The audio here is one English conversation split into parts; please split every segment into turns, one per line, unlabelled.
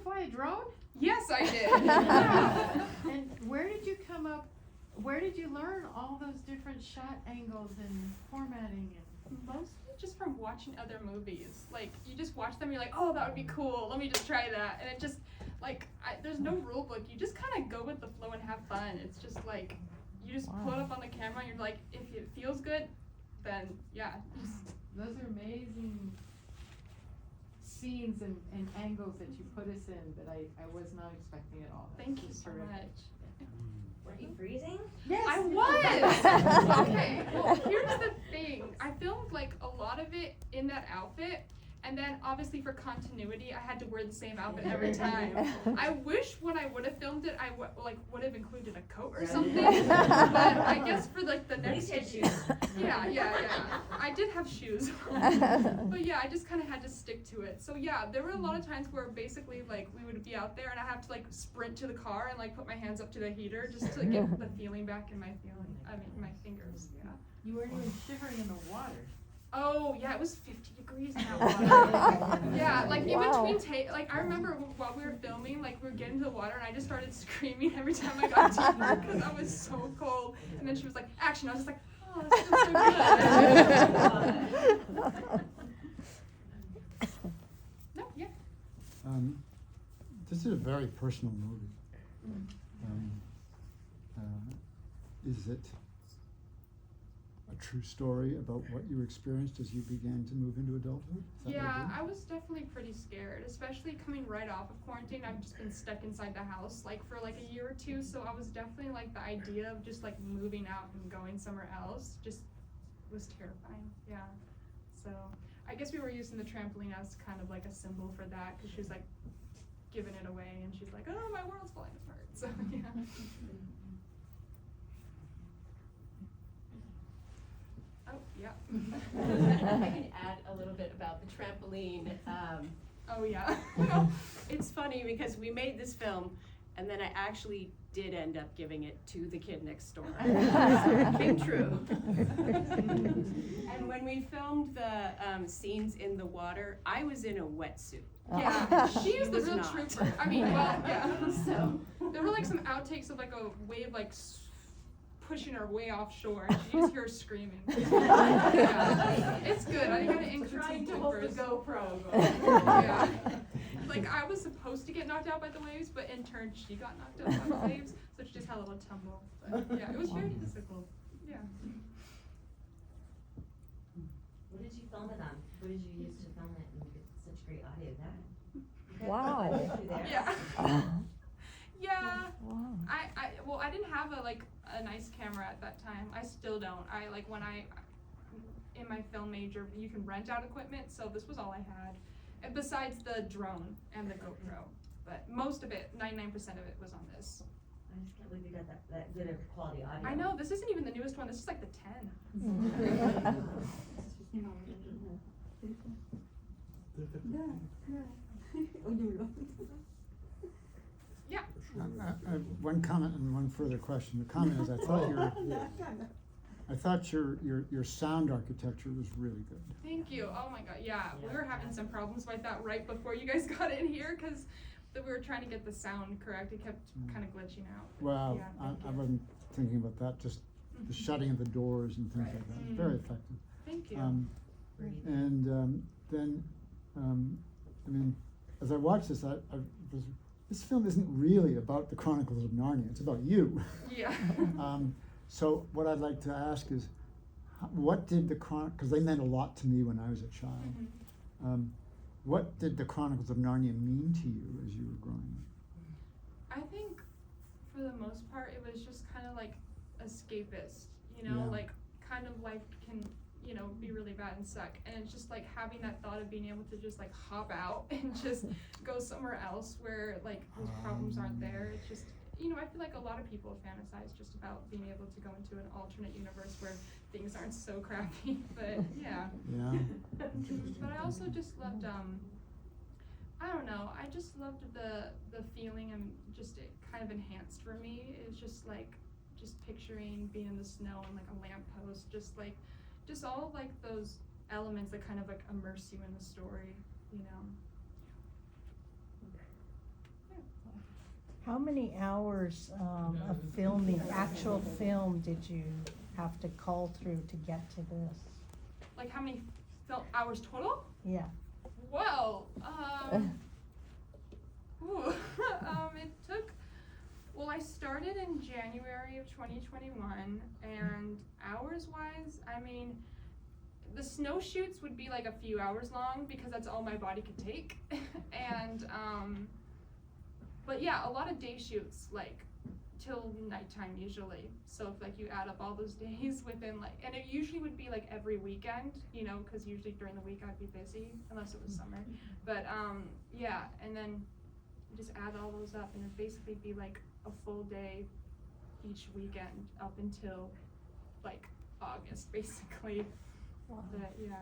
fly a drone?
Yes, I did.
Yeah. And where did you learn all those different shot angles and formatting and?
Mostly just from watching other movies. Like, you just watch them, you're like, oh, that would be cool, let me just try that. And it just, like, there's no rule book. You just kind of go with the flow and have fun. It's just like, you just put up on the camera and you're like, if it feels good, then yeah.
Those are amazing scenes and angles that you put us in that I was not expecting at all.
Thank you so much.
Were you freezing?
Yes.
I was! Okay, well, here's the thing. I filmed, like, a lot of it in that outfit, and then, obviously, for continuity, I had to wear the same outfit every time. I wish when I would have filmed it, I would have included a coat or something, but I guess for, like, the next...
At least you had shoes.
Yeah. I did have shoes. But yeah, I just kind of had to stick to it. So yeah, there were a lot of times where basically, like, we would be out there and I have to, like, sprint to the car and, like, put my hands up to the heater just to get the feeling back in my my fingers, yeah.
You weren't even shivering in the water.
Oh, yeah, it was 50 degrees in that water. Yeah, like, in between like, I remember while we were filming, like, we were getting to the water, and I just started screaming every time I got deeper, because I was so cold. And then she was like, action, I was just like, oh, this feels so good. No, yeah.
This is a very personal movie. Is it a true story about what you experienced as you began to move into adulthood?
Yeah, I was definitely pretty scared, especially coming right off of quarantine. I've just been stuck inside the house like for like a year or two, so I was definitely like the idea of just like moving out and going somewhere else just was terrifying. Yeah, so I guess we were using the trampoline as kind of like a symbol for that, because she was like giving it away and she's like, oh, my world's falling apart. So yeah. Oh, yeah.
I can add a little bit about the trampoline.
Oh, yeah.
It's funny because we made this film and then I actually did end up giving it to the kid next door. It came true. And when we filmed the scenes in the water, I was in a wetsuit.
Yeah, she's the
was
real
not.
trooper. I mean, well, yeah. So there were like some outtakes of like a wave like pushing her way offshore, and you just hear her screaming. Yeah. It's good. I gotta include some bloopers.
GoPro.
Yeah. Like I was supposed to get knocked out by the waves, but in turn she got knocked out by the waves, so she just had a little tumble. But yeah, it was very physical. Yeah.
What did you film it on? What did you use to film it and get such great audio? That.
Wow.
Yeah. Yeah.
Wow.
I didn't have a nice camera at that time. I still don't. In my film major, you can rent out equipment, so this was all I had. And besides the drone and the GoPro. But most of it, 99% of it was on this.
I just can't believe you got that good of quality audio.
I know, this isn't even the newest one, this is like the 10. Yeah.
One comment and one further question. The comment is I thought your sound architecture was really good.
Thank you. Oh my god, yeah. We were having some problems with that right before you guys got in here, because we were trying to get the sound correct. It kept kind of glitching out.
Well,
Yeah,
I wasn't thinking about that, just the shutting of the doors and things like that. It's very effective.
Thank you.
Then, I mean, as I watched this, this film isn't really about the Chronicles of Narnia. It's about you.
Yeah.
So what I'd like to ask is, what did the because they meant a lot to me when I was a child.
Mm-hmm.
What did the Chronicles of Narnia mean to you as you were growing up?
I think for the most part it was just kind of like escapist, you know,
Yeah.
like kind of life can, you know, be really bad and suck, and it's just like having that thought of being able to just like hop out and just go somewhere else where like those problems aren't there. It's just, you know, I feel like a lot of people fantasize just about being able to go into an alternate universe where things aren't so crappy, but yeah.
Yeah.
But I also just loved, I don't know, I just loved the feeling, and just it kind of enhanced for me. It's just like, just picturing being in the snow and like a lamppost, just all like those elements that kind of like immerse you in the story, you know.
How many hours of filming, actual film, did you have to cull through to get to this?
Like how many hours total?
Yeah.
Well, ooh, it took, well, I started in January of 2021, and hours-wise, I mean, the snow shoots would be like a few hours long because that's all my body could take, and but yeah, a lot of day shoots, like till nighttime usually. So if like you add up all those days within like, and it usually would be like every weekend, you know, because usually during the week I'd be busy unless it was summer. But yeah, and then you just add all those up, and it'd basically be like a full day each weekend up until like August, basically.
Wow.
But yeah.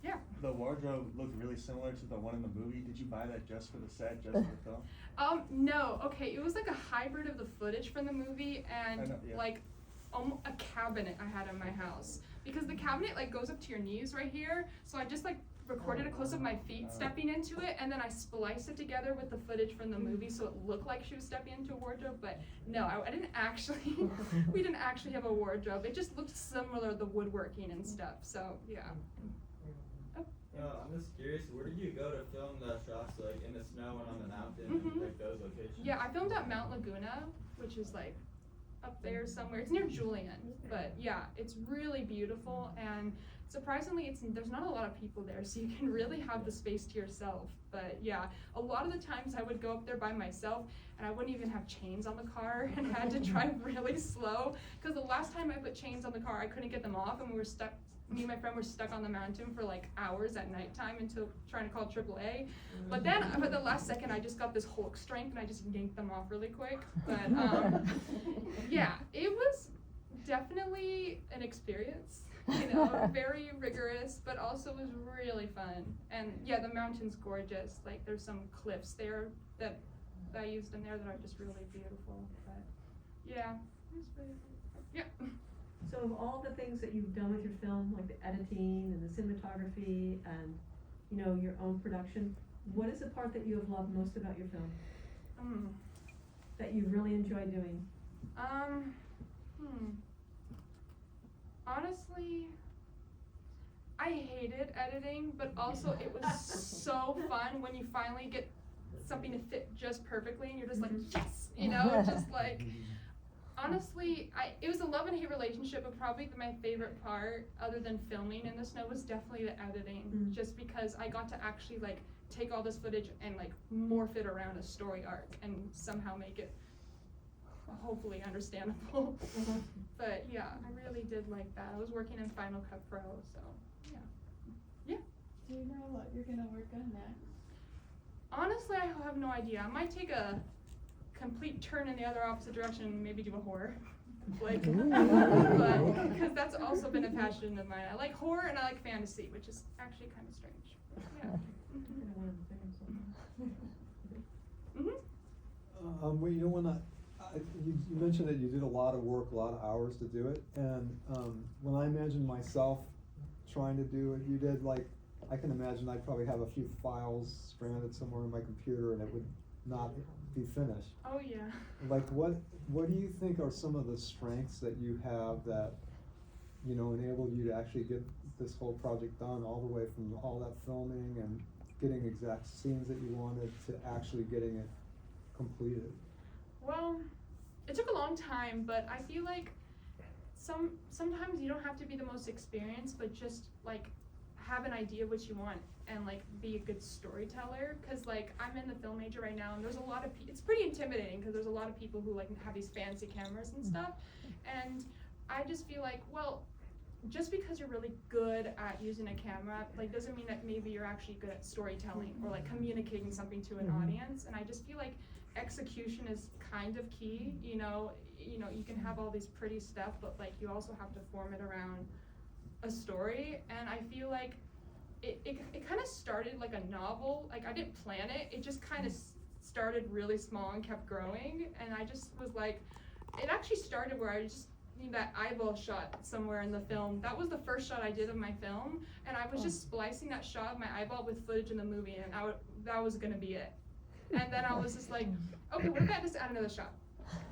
Yeah.
The wardrobe looked really similar to the one in the movie. Did you buy that just for the set, just for the film?
No. Okay, it was like a hybrid of the footage from the movie and
I know, yeah.
like a cabinet I had in my house, because the cabinet like goes up to your knees right here. So I just like recorded a close of my feet stepping into it, and then I spliced it together with the footage from the movie so it looked like she was stepping into a wardrobe. But no, I didn't actually. We didn't actually have a wardrobe. It just looked similar, the woodworking and stuff. So yeah.
I'm just curious, where did you go to film the shots, like in the snow and on the mountain,
Mhm.
like those locations?
Yeah, I filmed at Mount Laguna, which is like up there somewhere. It's near Julian, but yeah, it's really beautiful, and surprisingly, there's not a lot of people there, so you can really have the space to yourself. But yeah, a lot of the times I would go up there by myself, and I wouldn't even have chains on the car, and had to drive really slow, because the last time I put chains on the car, I couldn't get them off, and we were stuck. Me and my friend were stuck on the mountain for like hours at nighttime until trying to call AAA. But then at the last second, I just got this Hulk strength and I just yanked them off really quick. But yeah, it was definitely an experience, you know, very rigorous, but also was really fun. And yeah, the mountain's gorgeous. Like there's some cliffs there that I used in there that are just really beautiful. But yeah, it was really fun. Yeah.
So of all the things that you've done with your film, like the editing and the cinematography and, you know, your own production, what is the part that you have loved most about your film? That you really enjoy doing?
Honestly, I hated editing, but also it was so fun when you finally get something to fit just perfectly and you're just like, yes, you know, just like, honestly, it was a love and hate relationship, but probably my favorite part, other than filming in the snow, was definitely the editing, just because I got to actually like take all this footage and like morph it around a story arc and somehow make it hopefully understandable. But yeah, I really did like that. I was working in Final Cut Pro, so yeah. Yeah.
Do you know what you're gonna work on next?
Honestly, I have no idea. I might take a complete turn in the other opposite direction and maybe do a horror. Like, but because that's also been a passion of mine. I like horror and I like fantasy, which is actually kind of strange. Yeah.
Well, you know, you mentioned that you did a lot of work, a lot of hours to do it, and when I imagine myself trying to do it, you did like, I can imagine I'd probably have a few files stranded somewhere in my computer and it would not be finished.
Oh yeah.
Like what do you think are some of the strengths that you have that, you know, enabled you to actually get this whole project done, all the way from all that filming and getting exact scenes that you wanted to actually getting it completed?
Well, it took a long time, but I feel like sometimes you don't have to be the most experienced, but just like have an idea of what you want and like be a good storyteller. Cause like I'm in the film major right now, and there's a lot of it's pretty intimidating because there's a lot of people who like have these fancy cameras and stuff, and I just feel like, well, just because you're really good at using a camera, like doesn't mean that maybe you're actually good at storytelling or like communicating something to an audience. And I just feel like execution is kind of key. You know, you can have all these pretty stuff, but like you also have to form it around a story. And I feel like it kind of started like a novel. Like I didn't plan it. It just kind of started really small and kept growing. And I just was like, it actually started where I just need that eyeball shot somewhere in the film. That was the first shot I did of my film, and I was just splicing that shot of my eyeball with footage in the movie, and that was gonna be it. And then I was just like, okay, what if I just add another shot?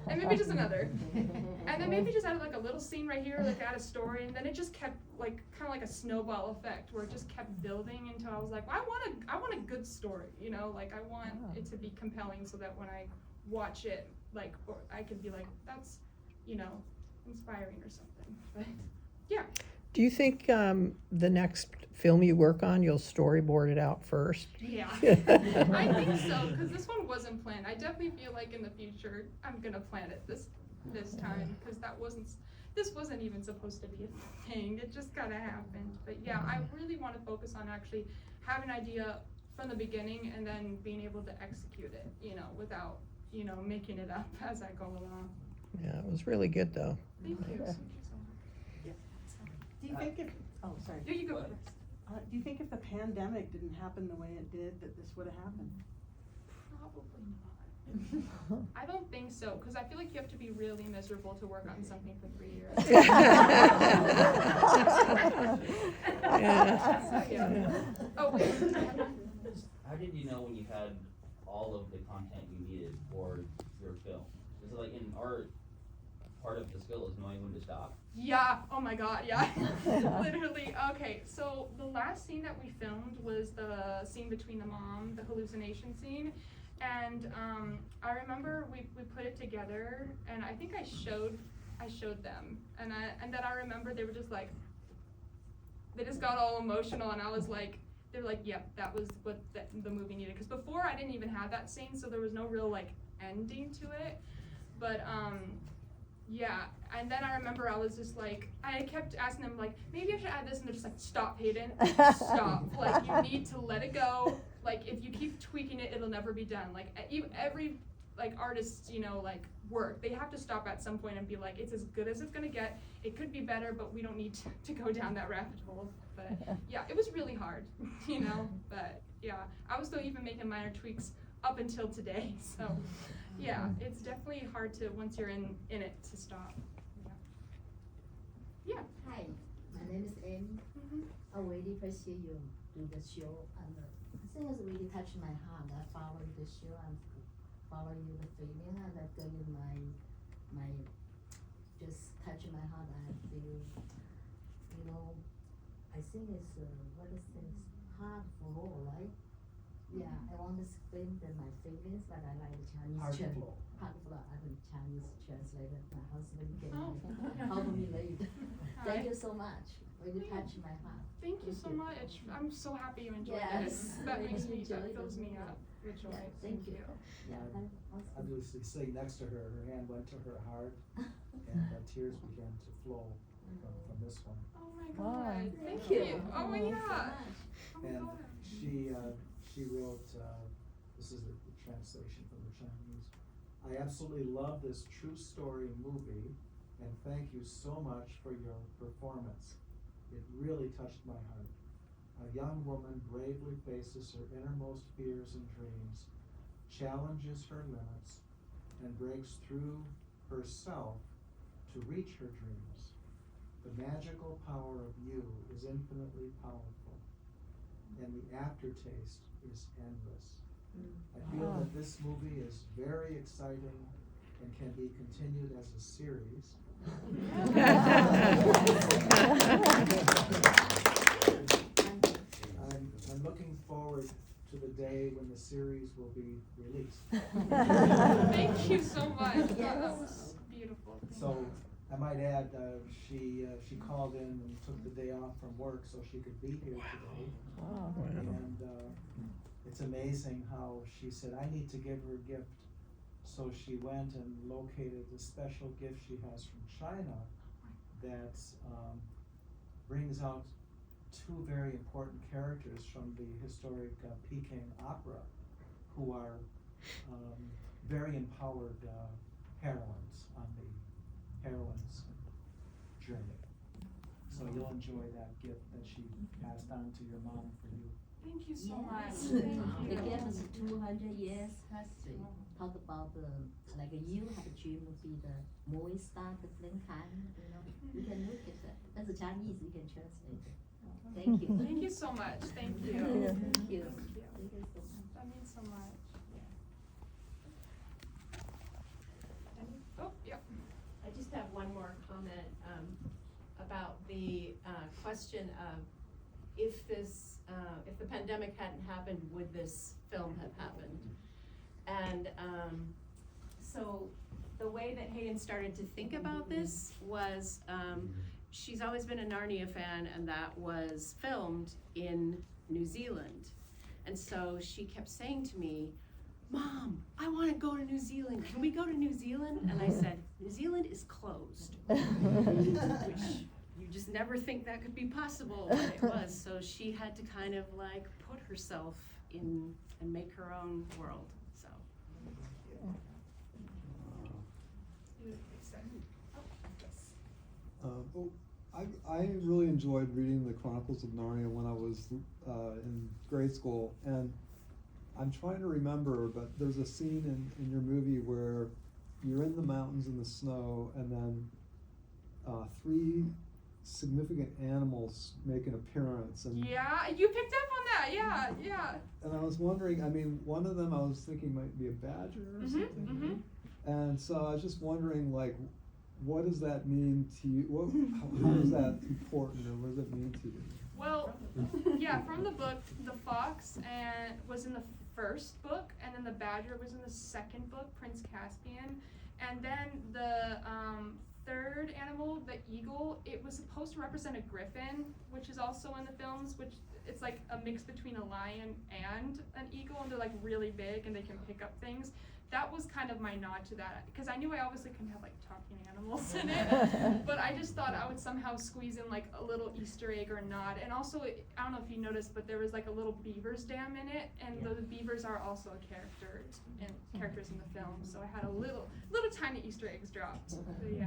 And maybe just another. And then maybe just add like a little scene right here, like add a story, and then it just kept like kind of like a snowball effect where it just kept building until I was like, well, I want a good story, you know, like I want it to be compelling so that when I watch it, like, or I could be like, that's, you know, inspiring or something. But yeah.
Do you think the next film you work on, you'll storyboard it out first?
Yeah, I think so, because this one wasn't planned. I definitely feel like in the future I'm gonna plan it this time, because this wasn't even supposed to be a thing. It just kind of happened. But yeah, I really want to focus on actually having an idea from the beginning and then being able to execute it, you know, without, you know, making it up as I go along.
Yeah, it was really good though.
Thank you.
Yeah.
Thank you so much.
Do you think if, oh, sorry.
Here you go.
Do you think if the pandemic didn't happen the way it did, that this would have happened?
Probably not. I don't think so, because I feel like you have to be really miserable to work on something for 3 years.
Yeah.
Oh, wait.
How did you know when you had all of the content you needed for your film? Is it like in art, part of the skill is knowing when to stop?
Yeah, oh my god, yeah. Literally, okay, so the last scene that we filmed was the scene between the mom, the hallucination scene. And I remember we put it together, and I think I showed them. And then I remember they were just like, they just got all emotional, and I was like, they were like, yep, that was what the movie needed. Because before I didn't even have that scene, so there was no real like ending to it. But yeah, and then I remember I was just like, I kept asking them like, maybe I should add this, and they're just like, stop, Hayden, stop. Like, you need to let it go. Like, if you keep tweaking it, it'll never be done. Like, every like artist's, you know, like work, they have to stop at some point and be like, it's as good as it's gonna get. It could be better, but we don't need to go down that rabbit hole. But yeah, it was really hard, you know. But yeah, I was still even making minor tweaks up until today. So yeah, it's definitely hard to, once you're in it, to stop. Yeah.
Hi, my name is Amy. I really appreciate you do the show, and I think it's really touched my heart. I follow the show and follow you the feeling, and I feel in my just touch my heart. I feel, you know, I think it's what is this, hard for all, right? Yeah, I want to explain my feelings, but I like the Chinese translation. Hard flow. I'm a Chinese translator. My husband can help me later. Thank you so much. Really touched my heart.
Thank you so much. I'm so happy you enjoyed this. That makes me, that fills me up with joy.
Thank you.
Yeah, I was sitting next to her. Her hand went to her heart, and tears began to flow from this one.
Oh my God! Thank you. Oh yeah.
And she wrote, this is the translation from the Chinese. I absolutely love this true story movie, and thank you so much for your performance. It really touched my heart. A young woman bravely faces her innermost fears and dreams, challenges her limits, and breaks through herself to reach her dreams. The magical power of you is infinitely powerful, and the aftertaste is endless. I feel that this movie is very exciting and can be continued as a series. I'm looking forward to the day when the series will be released.
Thank you so much. That was beautiful.
So I might add, she called in and took the day off from work so she could be here today.
Wow.
And it's amazing how she said, I need to give her a gift. So she went and located a special gift she has from China that brings out two very important characters from the historic Peking opera, who are very empowered heroines on the heroine's journey. So you'll enjoy that gift that she passed on to your mom for you.
Thank you so much.
The gift is 200 years history. Talk about like you have a dream to be the movie star, the film kind, you know. You can look at that. That's a Chinese, you can translate it. Thank you.
Thank you so much. Thank you.
Thank you.
Thank you. That means so much.
question of if this, if the pandemic hadn't happened, would this film have happened? And so the way that Hayden started to think about this was, she's always been a Narnia fan, and that was filmed in New Zealand. And so she kept saying to me, Mom, I want to go to New Zealand. Can we go to New Zealand? And I said, New Zealand is closed. Which you just never think that could be possible, but it was. So she had to kind of like put herself in and make her own world, so.
I really enjoyed reading the Chronicles of Narnia when I was in grade school, and I'm trying to remember, but there's a scene in your movie where you're in the mountains in the snow, and then 3 significant animals make an appearance. And
Yeah, you picked up on that. Yeah, yeah.
And I was wondering, I mean, one of them I was thinking might be a badger or something. And so I was just wondering, like, what does that mean to you? How is that important, or what does it mean to you?
Well, yeah, from the book, the fox was in the first book, and then the badger was in the second book, Prince Caspian. And then the third animal, the eagle, it was supposed to represent a griffin, which is also in the films, which it's like a mix between a lion and an eagle, and they're like really big and they can pick up things. That was kind of my nod to that, because I knew I obviously couldn't have like talking animals in it, but I just thought I would somehow squeeze in like a little Easter egg or nod. And also, I don't know if you noticed, but there was like a little beavers dam in it, and the beavers are also characters in the film. So I had a little tiny Easter eggs dropped. So, yeah.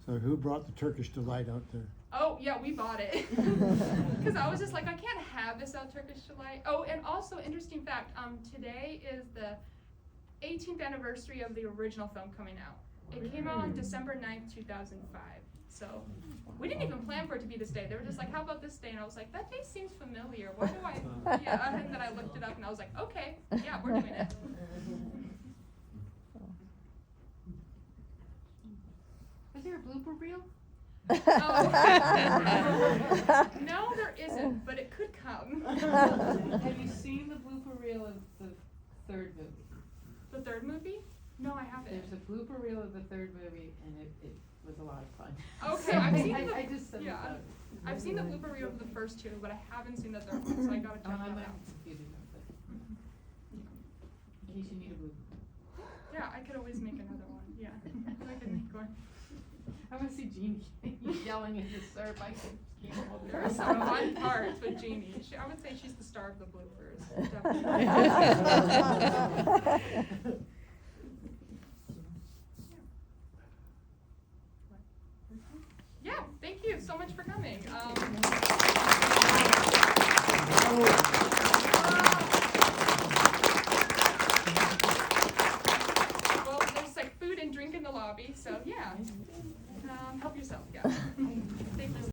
So who brought the Turkish delight out there?
Oh, yeah, we bought it. Because I was just like, I can't have this out Turkish delight. Oh, and also, interesting fact, today is the 18th anniversary of the original film coming out. It came out on December 9th, 2005. So we didn't even plan for it to be this day. They were just like, how about this day? And I was like, that day seems familiar. Why do I? Yeah, and then I looked it up and I was like, okay, yeah, we're doing it.
Was there a blooper reel?
Oh. No, there isn't, but it could come.
Have you seen the blooper reel of the third movie?
The third movie? No, I haven't.
There's a blooper reel of the third movie, and it was a lot of fun.
Okay, I've seen
I just said that.
I've seen the blooper reel of the first 2, but I haven't seen the third one, so I gotta check
I
that
might
out.
confuse them, but in case you need a blooper.
Yeah, I could always make another one. Yeah, I could make one.
I want to see Jeannie yelling into syrup. I can't hold her.
There are some fun parts with Jeannie. I would say she's the star of the bloopers. Definitely. Yeah, thank you so much for coming.